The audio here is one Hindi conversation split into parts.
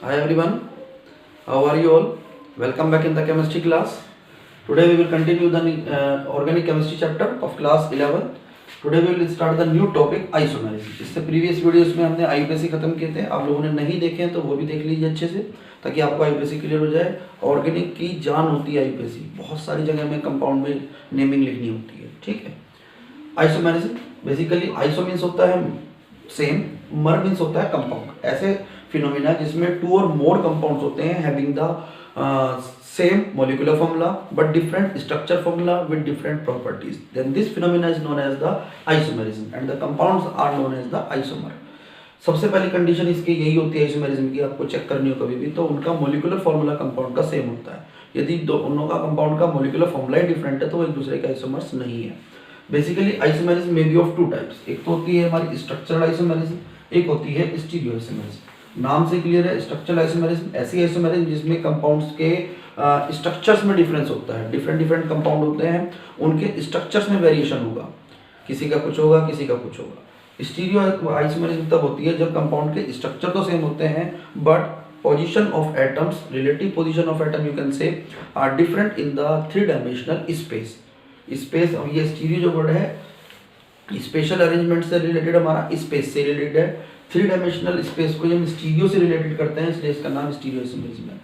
Hi everyone, how are you all? Welcome back in the chemistry class. Today we will continue the organic chemistry chapter of class 11. Today we will start the new topic isomerism. इससे प्रीवियस वीडियोस में हमने आईपीएसी खत्म किए थे. आप लोगों ने नहीं देखे हैं तो वो भी देख लीजिए अच्छे से, ताकि आपको आईपीएसी क्लियर हो जाए. ऑर्गेनिक की जान होती है आईपीएसी, बहुत सारी जगह में कंपाउंड में नेमिंग लिखनी होती है. ठीक है. आइसोमेरिज्म बेसिकली आइसो मीन्स होता है सेम, मर मीन्स होता है कंपाउंड. ऐसे फिनोमिना जिसमें टू और मोर कंपाउंड्स होते हैं having the same molecular formula but different structure formula with different properties, then this phenomena is known as the isomerism and the compounds are known as the isomer. सबसे पहली कंडीशन इसकी यही होती है आइसोमेरिज्म की, आपको चेक करनी हो कभी भी तो उनका मोलिकुलर फॉर्मूला कंपाउंड का सेम होता है. यदि दोनों का कंपाउंड का मोलिकुलर फॉर्मूला ही डिफरेंट है तो वो एक दूसरे के आइसोमर्स नहीं है. बेसिकली आइसोमेरिज्म में बी ऑफ टू टाइप्स. एक तो होती है हमारी स्ट्रक्चरल आइसोमेरिज्म, एक होती है स्टीरियो आइसोमेरिज्म. नाम से क्लियर है, स्ट्रक्चरल आइसोमेरिज्म ऐसी आइसोमेरिज्म जिसमें कंपाउंड्स के स्ट्रक्चर्स में डिफरेंस होता है. डिफरेंट कंपाउंड होते हैं, उनके स्ट्रक्चर्स में वेरिएशन होगा, किसी का कुछ होगा किसी का कुछ होगा. स्टीरियो आइसोमेरिज्म तब होती है जब कंपाउंड के स्ट्रक्चर तो सेम होते हैं but position of atoms, relative position of atom you can say, are different in the three dimensional space. ये स्टीरियो जो वर्ड है स्पेशल अरेंजमेंट से रिलेटेड, हमारा स्पेस से रिलेटेड है. थ्री डायमेंशनल स्पेस को हम स्टीरियो से रिलेटेड करते हैं, इसलिए इसका नाम स्टीरियो आइसोमेरिज्म है.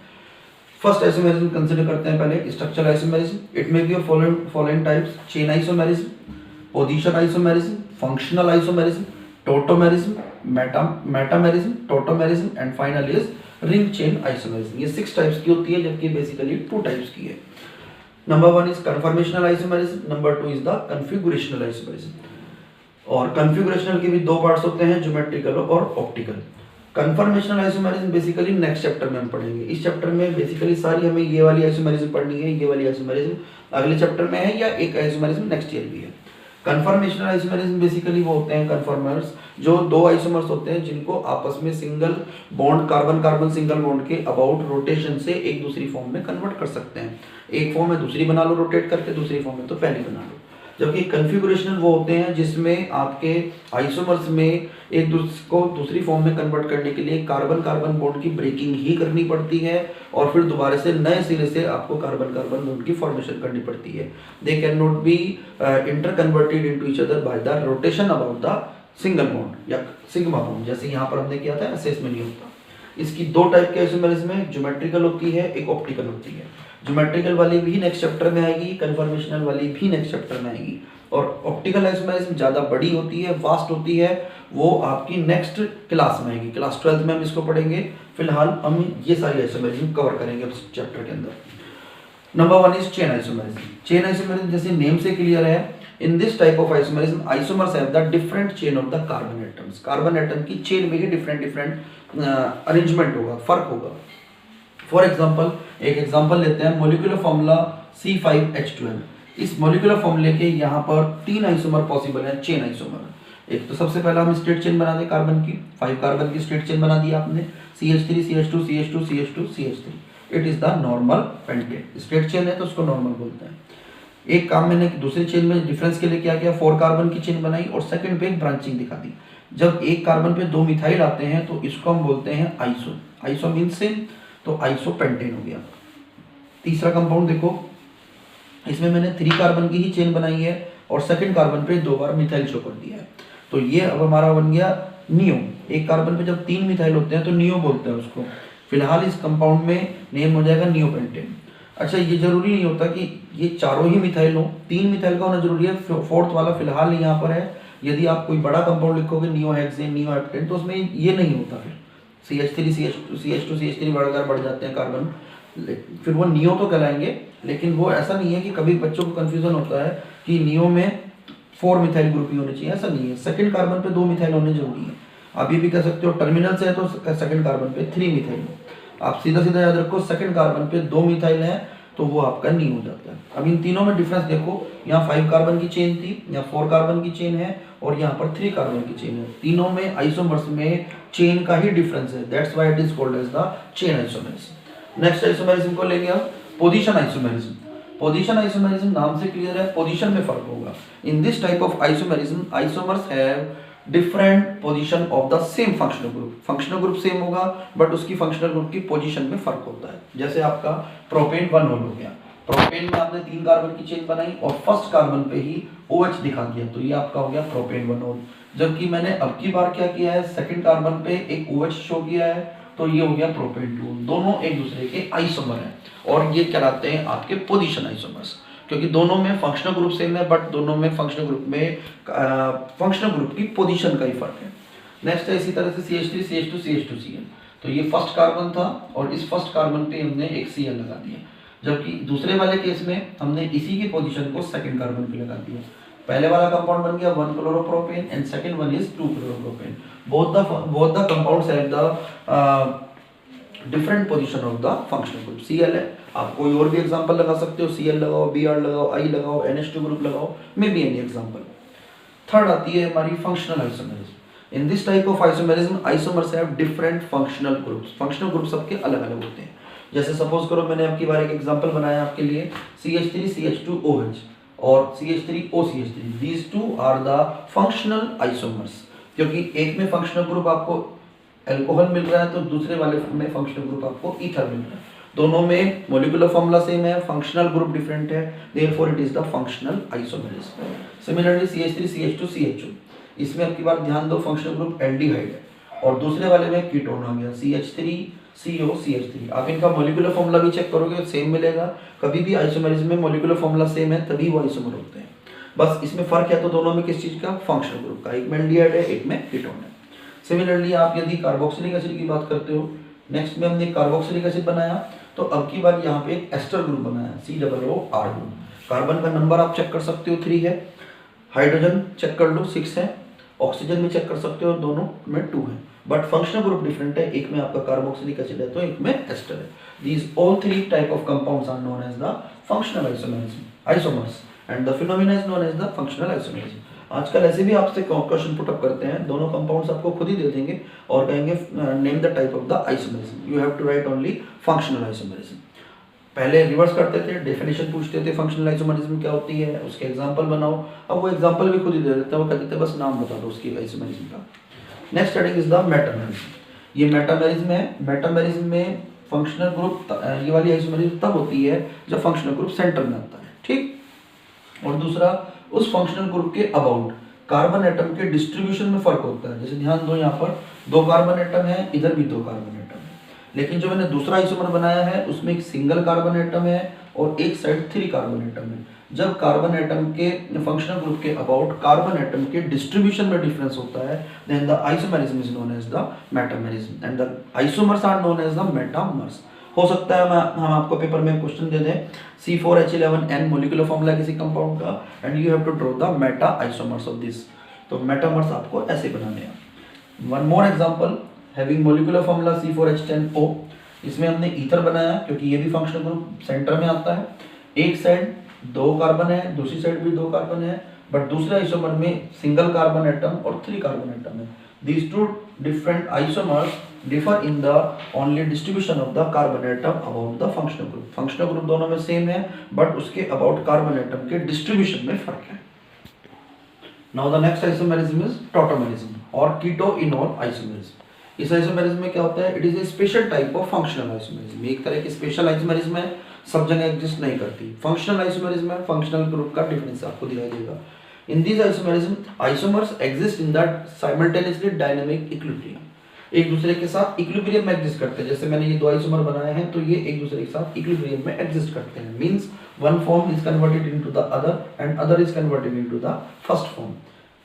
फर्स्ट आइसोमेरिज्म कंसीडर करते हैं पहले structural isomerism. It may be of following types: chain isomerism, position isomerism, functional isomerism, tautomerism, metamerism, tautomerism and final is ring chain isomerism. ये 6 टाइप्स की होती है जबकि बेसिकली 2 टाइप्स की है. Number 1 is conformational isomerism, number 2 is the configurational isomerism. और कन्फिगुरेशनल के भी 2 पार्ट्स होते हैं, ज्योमेट्रिकल और optical. Conformational isomerism basically next chapter में हम पढ़ेंगे. इस चैप्टर में बेसिकली सारी हमें ये वाली आइसोमेरिज्म पढ़नी है, ये वाली आइसोमेरिज्म अगले चैप्टर में है या एक आइसोमेरिज्म नेक्स्ट ईयर भी है. कन्फर्मेशनल आइसोमेरिज्म बेसिकली वो होते हैं कन्फर्मर्स जो 2 आइसोमर्स होते हैं जिनको आपस में single bond, carbon carbon single bond के अबाउट रोटेशन से एक दूसरी फॉर्म में कन्वर्ट कर सकते हैं. एक फॉर्म में दूसरी बना लो रोटेट करके, दूसरी फॉर्म में तो पहली बना लो. जबकि कन्फिगुरेशनल वो होते हैं जिसमें आपके आइसोमर्स में एक दूसरे को दूसरी फॉर्म में कन्वर्ट करने के लिए कार्बन कार्बन बॉन्ड की ब्रेकिंग ही करनी पड़ती है और फिर दोबारा से नए सिरे से आपको कार्बन कार्बन बॉन्ड की फॉर्मेशन करनी पड़ती है. They can not be inter converted into each other by the rotation about the single bond या सिग्मा बॉन्ड, जैसे यहाँ पर हमने किया था, ऐसे इसमें नहीं होता. इसकी 2 टाइप के आइसोमेरिज्म में, ज्योमेट्रिकल होती है, एक ऑप्टिकल होती है. ज्योमेट्रिकल वाली भी नेक्स्ट चैप्टर में आएगी, कन्फर्मेशनल वाली भी नेक्स्ट चैप्टर में आएगी. और ऑप्टिकल आइसोमेरिज्म ज़्यादा बड़ी होती है, वास्ट होती है, वो आपकी नेक्स्ट क्लास में आएगी. क्लास 12th में हम इसको पढ़ेंगे. फिलहाल हम ये सारी आइसोमेरिज्म कवर करेंगे इस चैप्टर के अंदर. Number 1 is chain isomerism. Chain isomerism जैसे नेम से क्लियर है, in this type of isomerism isomers have the different chain of the carbon atoms. Carbon atom की चेन में ही डिफरेंट अरेंजमेंट होगा, फर्क होगा. फॉर एग्जाम्पल, एक एग्जाम्पल लेते हैं, मोलिकुलर फॉर्मूला C5H12. इस मोलिकुलर फॉर्मूले के यहाँ पर 3 आइसोमर पॉसिबल है, चेन आइसोमर. एक तो सबसे पहला हम स्ट्रेट चेन बना दें कार्बन की, 5 कार्बन की स्ट्रेट चेन बना दी आपने, CH3 CH2 CH2 CH2 CH3. It is the normal pentane. Straight chain है तो उसको नॉर्मल बोलते हैं. एक काम मैंने दूसरी चेन में डिफरेंस के लिए क्या किया, 4 कार्बन की चेन बनाई और सेकंड पे एक ब्रांचिंग दिखा दी. जब एक कार्बन पे 2 मिथाइल आते हैं तो इसको हम बोलते हैं आइसो. आइसो मीन्स सेम, तो आइसो पेंटेन हो गया. तीसरा कंपाउंड देखो, इसमें मैंने 3 कार्बन की ही चेन बनाई है और सेकंड कार्बन पे 2 बार मिथाइल शो कर दिया है, तो ये अब हमारा बन गया नियो. एक कार्बन पे जब 3 मिथाइल होते हैं तो नियो बोलते हैं उसको. फिलहाल इस कंपाउंड में नेम हो जाएगा नियो पेंटेन. अच्छा, ये जरूरी नहीं होता कि ये चारों ही मिथाइल हो, 3 मिथाइल का होना जरूरी है. 4th वाला फिलहाल यहाँ पर है. यदि आप कोई बड़ा कंपाउंड लिखोगे नियो हेक्सेन, नियो हेप्टेन, तो उसमें ये नहीं होता. फिर CH3 CH2 CH3 बढ़ जाते हैं कार्बन, फिर वो नियो तो कहलाएंगे. लेकिन वो ऐसा नहीं है कि कभी बच्चों को कंफ्यूजन होता है कि नियो में 4 मिथाइल ग्रुप ही होने चाहिए, ऐसा नहीं है. सेकंड कार्बन पे 2 मिथाइल होने जरूरी है. आप ये भी कह सकते हो टर्मिनल से है तो सेकंड कार्बन पे 3 मिथाइल हो. आप सीधा सीधा याद रखो, सेकंड कार्बन पे 2 मिथाइल है तो वो आपका नहीं हो जाता है. अब इन तीनों में डिफरेंस देखो, यहाँ 5 कार्बन की चेन थी, यहाँ 4 कार्बन की चेन है और यहाँ पर 3 कार्बन की चेन है. तीनों में आइसोमर्स में चेन का ही डिफरेंस है. That's why it is called as the chain isomerism. Next isomerism को लेंगे हम पोजीशन आइसोमेरिज्म. पोजीशन आइसोमेरिज्म नाम से क्लियर है, पोजीशन में फर्क होगा. In this type of isomerism isomers have different position of the same functional group. Functional group same होगा बट उसकी फंक्शनल ग्रुप की पोजीशन में फर्क होता है। जैसे आपका प्रोपेन 1 होल हो गया, प्रोपेन में आपने 3 कार्बन की चेन बनाई और फर्स्ट कार्बन पे ही OH दिखा दिया, तो ये आपका हो गया प्रोपेन 1 होल। जबकि मैंने अब की बार क्या किया है, सेकंड कार्बन पे एक OH शो किया है, तो ये हो गया प्रोपेन 2। दोनों एक दूसरे के आइसोमर हैं और ये कहलाते हैं आपके पोजीशन आइसोमर्स, क्योंकि दोनों में फंक्शनल ग्रुप सेम है बट दोनों में फंक्शनल ग्रुप में फंक्शनल ग्रुप की पोजीशन का ही फर्क है। नेक्स्ट है इसी तरह से CH3 CH2 CH2 Cl। तो ये फर्स्ट कार्बन था और इस फर्स्ट कार्बन पे हमने एक Cl लगा दिया, जबकि दूसरे वाले केस में हमने इसी की पोजीशन को सेकंड कार्बन पे लगा दिया। पहले वाला कंपाउंड बन गया 1 chloropropane and second one is 2 chloropropane. Both the compounds have the different position of the functional group. Cl है, आप कोई और भी एग्जांपल लगा सकते हो, Cl लगाओ, Br लगाओ, I लगाओ, NH2 ग्रुप लगाओ, may be any example. Third आती है हमारी functional isomerism. In this type of isomerism isomers have different functional groups. Functional group सबके अलग अलग होते हैं। जैसे सपोज करो मैंने आपकी बार एक एग्जांपल बनाया आपके लिए, CH3 CH2OH और CH3OCH3। These two are the functional isomers, क्योंकि एक में फंक्शनल ग्रुप आपको अल्कोहल मिल रहा है तो दूसरे वाले में फंक्शनल ग्रुप आपको ईथर मिल रहा है। दोनों में मॉलिक्यूलर फॉर्मूला सेम है, फंक्शनल ग्रुप डिफरेंट है, therefore it is the functional isomerism. Similarly CH3 CH2 CH2, इसमें आपकी बार ध्यान दो, फंक्शनल ग्रुप एल्डिहाइड है और दूसरे वाले में कीटोन आ गया CH3 CO CH3। आप इनका मॉलिक्यूलर फॉर्मूला भी चेक करोगे सेम मिलेगा। कभी भी आइसोमेरिज्म में मॉलिक्यूलर फॉर्मूला सेम है तभी वो आइसोमर होते हैं, बस इसमें फर्क है तो दोनों में किस चीज का, फंक्शनल ग्रुप का। एक में एल्डिहाइड है, एक में कीटोन है। सिमिलरली आप यदि कार्बोक्सिलिक एसिड की बात करते हो, नेक्स्ट में हमने कार्बोक्सिलिक एसिड बनाया तो अब की बार यहाँ पे एक एस्टर ग्रुप बनाया COOR2। कार्बन का नंबर आप चेक कर सकते हो 3 है, हाइड्रोजन चेक कर लो 6 है, ऑक्सीजन भी चेक कर सकते हो दोनों में 2 है, बट फंक्शनल ग्रुप डिफरेंट है। एक में आपका कार्बोक्सिलिक एसिड है तो एक में एस्टर है। These all 3 type of compounds are known as the functional isomers and the phenomena is known as the functional isomerism. आजकल ऐसे भी आपसे क्वेश्चन पुट अप करते हैं, दोनों कंपाउंड्स आपको खुद ही दे देंगे और कहेंगे name the type of the isomerism. You have to write only functional isomerism. पहले रिवर्स करते थे, डेफिनेशन पूछते थे फंक्शनल आइसोमेरिज्म क्या होती है, उसके एग्जांपल बनाओ। अब वो एग्जांपल भी खुद ही दे देते हैं, वो कहते थे बस नाम बता दो उसकी आइसोमेरिज्म का। Next heading is the metamerism. ये मेटामेरिज्म है। मेटामेरिज्म में फंक्शनल ग्रुप, ये वाली आइसोमेरिज्म तब होती है जब फंक्शनल ग्रुप सेंटर में आता है, ठीक। और दूसरा, उस फंक्शनल ग्रुप के अबाउट कार्बन एटम के डिस्ट्रीब्यूशन में फर्क होता है। जैसे ध्यान दो, यहाँ पर 2 कार्बन एटम है, इधर भी 2 कार्बन एटम है, लेकिन जो मैंने दूसरा आइसोमर बनाया है उसमें एक सिंगल कार्बन एटम है और एक साइड 3 कार्बन एटम है। जब कार्बन एटम के फंक्शनल ग्रुप के अबाउट कार्बन एटम के डिस्ट्रीब्यूशन में डिफरेंस होता है, then the isomerism is known as the metamerism and the isomers are known as the metamers. हो सकता है हम आपको पेपर में क्वेश्चन दे दें C4H11N मॉलिक्यूलर फॉर्मूला किसी कंपाउंड का and you have to draw the meta isomers of this. तो मेटामर्स आपको ऐसे बनाने हैं। One more example, having molecular formula C4H10O। इसमें हमने ईथर बनाया क्योंकि ये भी फंक्शनल ग्रुप सेंटर में आता है। एक साइड 2 कार्बन है, दूसरी साइड भी 2 कार्बन है, बट दूसरे आइसोमर में सिंगल कार्बन एटम और 3 कार्बन एटम है। These 2 different isomers differ in the only distribution of the carbon atom about the functional group. Functional group दोनों में सेम है बट उसके about carbon atom के distribution में फर्क है। Now the next isomerism is tautomerism or keto-enol isomerism. इस isomerism में क्या होता है? It is a special type of functional isomerism. एक तरह की special isomerism है, सब जगह एग्जिस्ट नहीं करती। फंक्शनल आइसोमेरिज्म है, फंक्शनल ग्रुप का डिफरेंस आपको दिखाई देगा। In these isomers exist in that simultaneously dynamic equilibrium. एक दूसरे के साथ इक्विलिब्रियम में एग्जिस्ट करते हैं। जैसे मैंने ये 2 आइसोमर बनाए हैं तो ये एक दूसरे के साथ इक्विलिब्रियम में एग्जिस्ट करते हैं। Means one form is converted into the other and other is converted into the first form.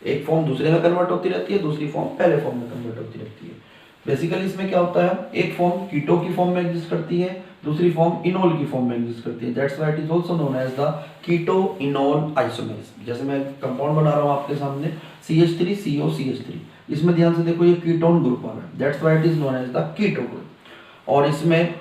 एक फॉर्म दूसरे में कन्वर्ट होती रहती है, दूसरी फॉर्म पहले फॉर्म में कन्वर्ट होती रहती है। बेसिकली इसमें क्या होता है, एक फॉर्म कीटो की फॉर्म में एग्जिस्ट करती है, दूसरी फॉर्म इनोल की फॉर्म में एग्जिस्ट करती है। That's why it is also known as the keto enol isomerism. जैसे मैं कंपाउंड बना रहा हूं आपके सामने CH3COCH3, इसमें ध्यान से देखो ये कीटोन ग्रुप आ रहा है, that's why it is known as the keto group. और इसमें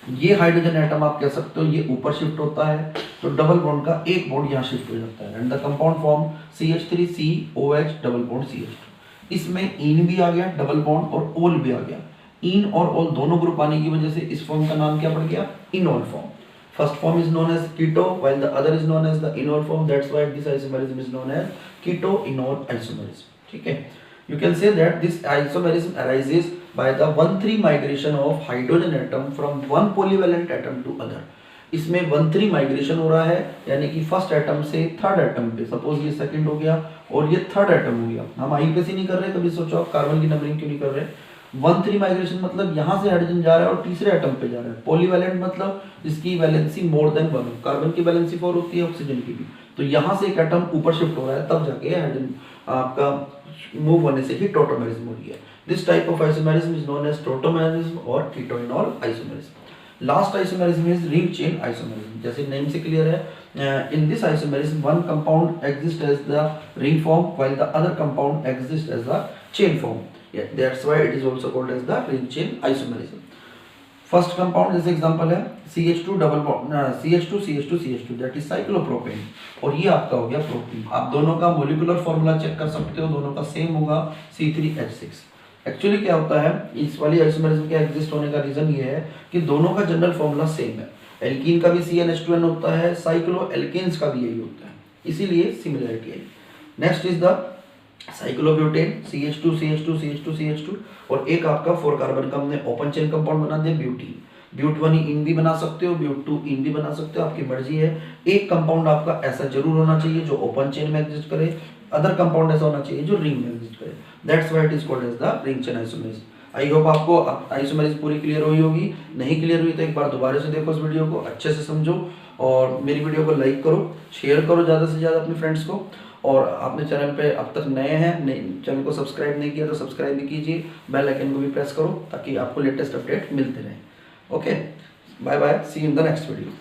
ये हाइड्रोजन एटम आप कह सकते हो ये ऊपर शिफ्ट होता है तो डबल बॉन्ड का एक बॉन्ड यहाँ शिफ्ट हो जाता है and the compound form CH3COH double bond CH2। इसमें इन भी आ गया डबल बॉन्ड और ओल भी आ गया। इन और ओल दोनों ग्रुप आने की वजह से इस फॉर्म का नाम क्या पड़ गया, enol form. First form is known as keto while the other is known as the enol form, that's why this isomerism is known as keto enol isomerism. ठीक है, you can say that this isomerism arises by the 1,3 migration of hydrogen atom from one polyvalent atom to other. इसमें 1,3 माइग्रेशन हो रहा है, यानी कि फर्स्ट एटम से थर्ड एटम पे, सपोज ये सेकंड हो गया और ये थर्ड एटम हो गया। हम आई पे से नहीं कर रहे, कभी सोचो आप कार्बन की नंबरिंग क्यों नहीं कर रहे। 1,3 माइग्रेशन मतलब यहाँ से हाइड्रोजन जा रहा है और तीसरे एटम पे जा रहा है। पॉलीवैलेंट मतलब जिसकी वैलेंसी मोर देन 1, कार्बन की वैलेंसी 4 होती है, ऑक्सीजन की भी। तो यहाँ से एक एटम ऊपर शिफ्ट हो रहा है, तब जाके हाइड्रोजन आपका मूव होने से ही टोटोमेरिज्म हो रही है। This type of isomerism is known as tautomerism और keto enol isomerism. Last isomerism is ring chain isomerism. जैसे नेम से क्लियर है, in this isomerism one compound exist as the ring form while the other compound exist as the chain form. That's why it is also called as the ring chain isomerism. First compound जैसे एग्जांपल है CH2 double bond CH2 that is cyclopropane, और ये आपका हो गया प्रोपीन। आप दोनों का मोलिकुलर फॉर्मूला चेक कर सकते हो, दोनों का सेम होगा C3H6। एक्चुअली क्या होता है, इस वाली आइसोमेरिज्म के एग्जिस्ट होने का रीजन ये है कि दोनों का जनरल फॉर्मूला सेम है। एल्कीन का भी CnH2n होता है, साइक्लो एल्केन्स का भी यही होता है, इसीलिए सिमिलरिटी है। Next is the cyclobutane CH2 और एक आपका 4 कार्बन का हमने ओपन चेन कंपाउंड बना दिया ब्यूटीन। ब्यूट 1 इन भी बना सकते हो, ब्यूट 2 इन भी बना सकते हो, आपकी मर्जी है। एक कंपाउंड आपका ऐसा जरूर होना चाहिए जो ओपन चेन में एग्जिस्ट करे, अदर कंपाउंड ऐसा होना चाहिए जो रिंग में एग्जिस्ट करे। That's why it is called as the ring chain isomerism. I hope आपको आइसोमेरिज्म पूरी क्लियर हुई होगी। नहीं क्लियर हुई तो एक बार दोबारा से देखो इस वीडियो को, अच्छे से समझो, और मेरी वीडियो को लाइक करो, शेयर करो ज़्यादा से ज़्यादा अपने फ्रेंड्स को। और आपने चैनल पे अब तक नए हैं, चैनल को सब्सक्राइब नहीं किया तो सब्सक्राइब भी कीजिए, बेल आइकन को भी प्रेस करो ताकि आपको लेटेस्ट अपडेट मिलते रहे। Okay, bye bye, see you in the next video.